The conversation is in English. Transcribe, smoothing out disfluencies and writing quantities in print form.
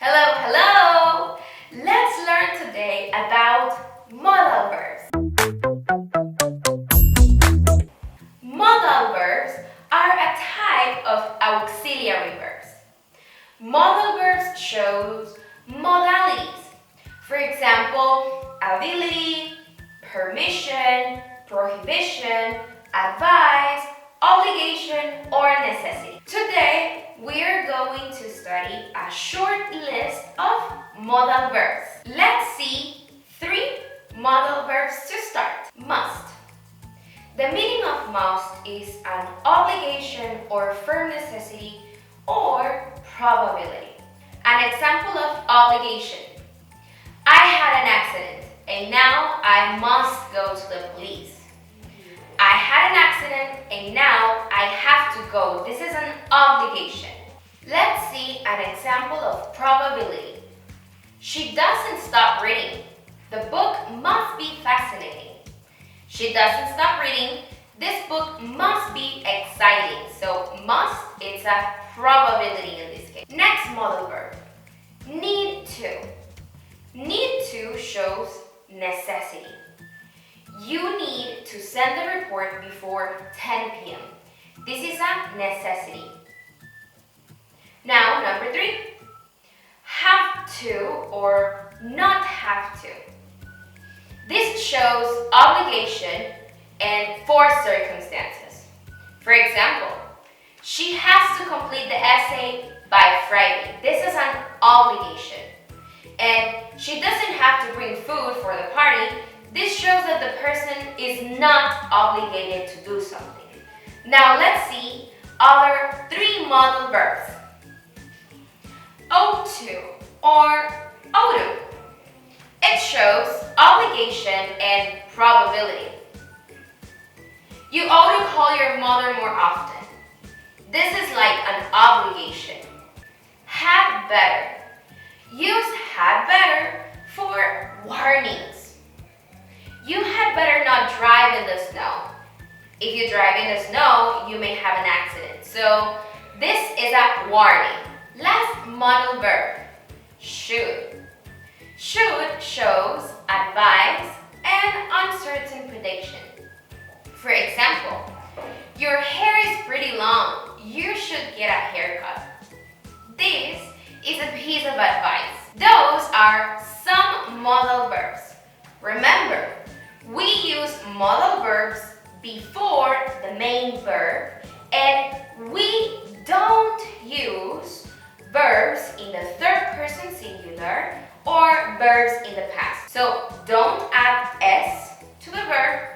Hello, hello! Let's learn today about modal verbs. Modal verbs are a type of auxiliary verbs. Modal verbs shows modalities. For example, ability, permission, prohibition, advice, obligation, or necessity. Today, we are going to study a short list of modal verbs. Let's see 3 modal verbs to start. Must. The meaning of must is an obligation or firm necessity or probability. An example of obligation. I had an accident and now I must go to the police. I had an accident and now I have to go. This is an obligation. Let's see an example of probability. She doesn't stop reading. The book must be fascinating. She doesn't stop reading. This book must be exciting. So must is a probability in this case. Next modal verb. Need to. Need to shows necessity. You need to send the report before 10 p.m. This is a necessity. Now, number 3. Have to or not have to. This shows obligation and forced circumstances. For example, she has to complete the essay by Friday. This is an obligation. And she doesn't have to bring food for the party. This shows that the person is not obligated to do something. Now let's see other 3 modal verbs. Owe to or owe to. It shows obligation and probability. You ought to call your mother more often. This is like an obligation. Had better. Use had better for warnings. You had better not drive in the snow. If you drive in the snow, you may have an accident. So this is a warning. Last modal verb, should. Should shows advice and uncertain prediction. For example, your hair is pretty long. You should get a haircut. This is a piece of advice. Those are some modal verbs. Remember, we use modal verbs before the main verb and we don't use verbs in the third person singular or verbs in the past. So don't add s to the verb